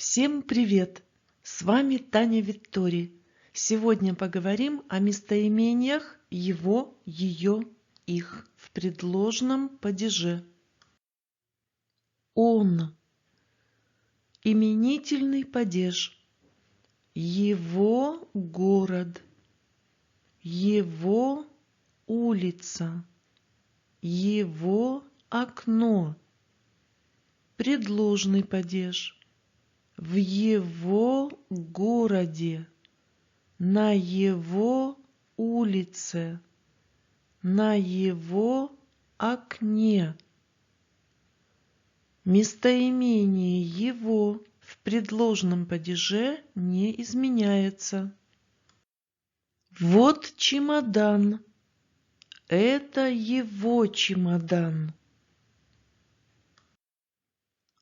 Всем привет! С вами Таня Виктори. Сегодня поговорим о местоимениях его, ее, их в предложном падеже. Он. Именительный падеж. Его город. Его улица. Его окно. Предложный падеж. В его городе, на его улице, на его окне. Местоимение его в предложном падеже не изменяется. Вот чемодан. Это его чемодан.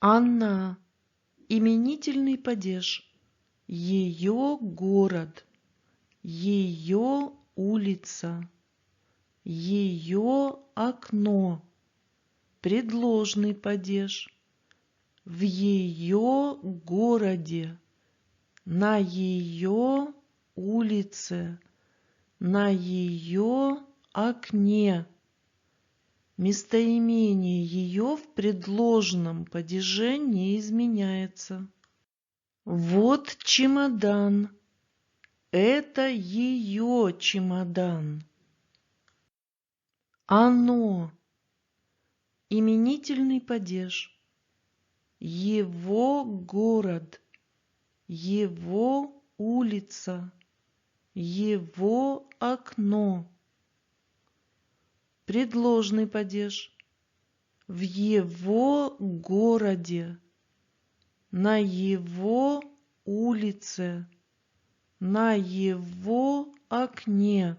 Она. Именительный падеж. Ее город. Ее улица. Ее окно. Предложный падеж. В ее городе. На ее улице. На ее окне. Местоимение ее в предложном падеже не изменяется. Вот чемодан. Это ее чемодан. Оно. Именительный падеж. Его город. Его улица. Его окно. Предложный падеж. В его городе. На его улице. На его окне.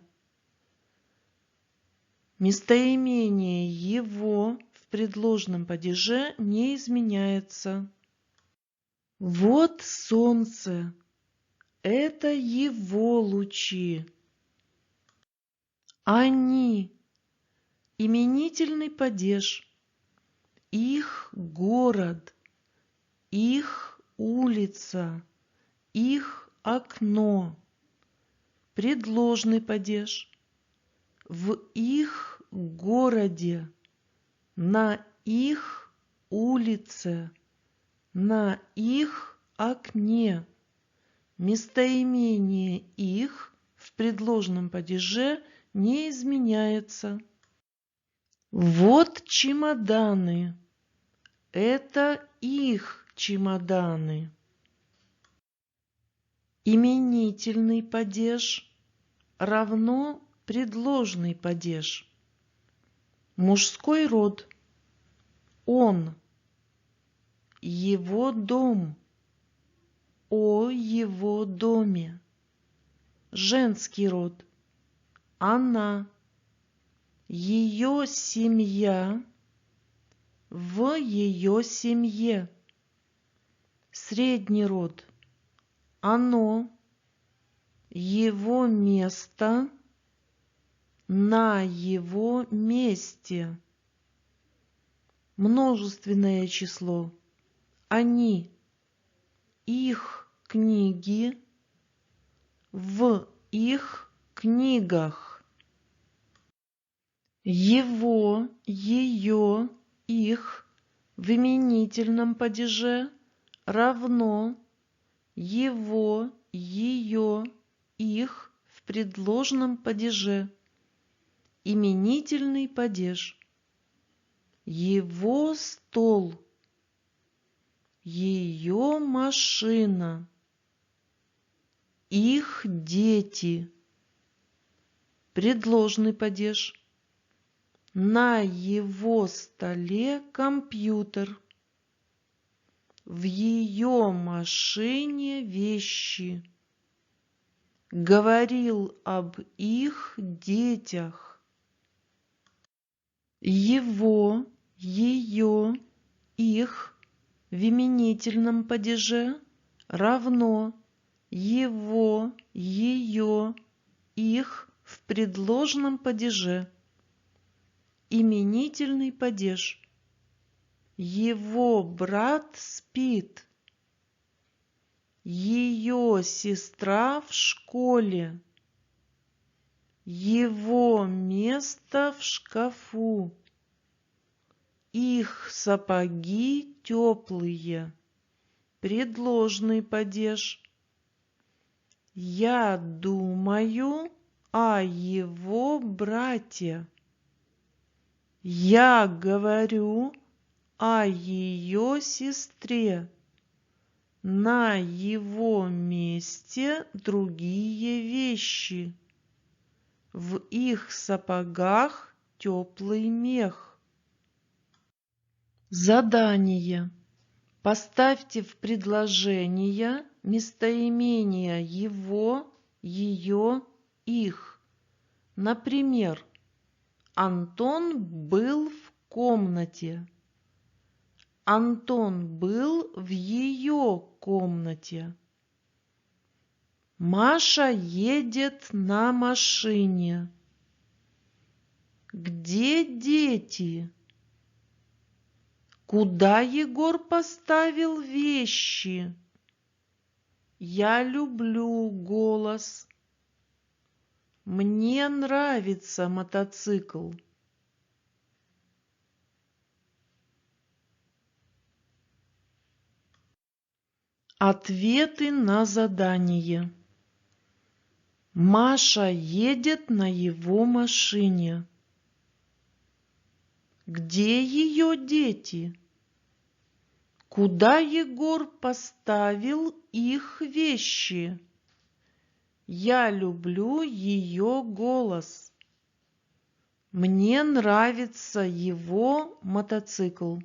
Местоимение его в предложном падеже не изменяется. Вот солнце. Это его лучи. Они. Именительный падеж. Их город. Их улица. Их окно. Предложный падеж. В их городе. На их улице. На их окне. Местоимение их в предложном падеже не изменяется. Вот чемоданы. Это их чемоданы. Именительный падеж равно предложный падеж. Мужской род. Он. Его дом. О его доме. Женский род. Она. Ее семья. В ее семье. Средний род. Оно. Его место. На его месте. Множественное число. Они. Их книги. В их книгах. Его, ее, их в именительном падеже равно его, ее, их в предложном падеже. Именительный падеж. Его стол. Ее машина. Их дети. Предложный падеж. На его столе компьютер. В ее машине вещи. Говорил об их детях. Его, ее, их в именительном падеже равно его, ее, их в предложном падеже. Именительный падеж. Его брат спит. ее сестра в школе, его место в шкафу, их сапоги теплые. Предложный падеж. Я думаю о его брате. Я говорю о ее сестре. На его месте другие вещи. В их сапогах теплый мех. Задание. Поставьте в предложения местоимения его, ее, их. Например, Антон был в комнате. Антон был в ее комнате. Маша едет на машине. Где дети? Куда Егор поставил вещи? Я люблю голос. Мне нравится мотоцикл. Ответы на задание. Маша едет на его машине. Где ее дети? Куда Егор поставил их вещи? Я люблю ее голос. Мне нравится его мотоцикл.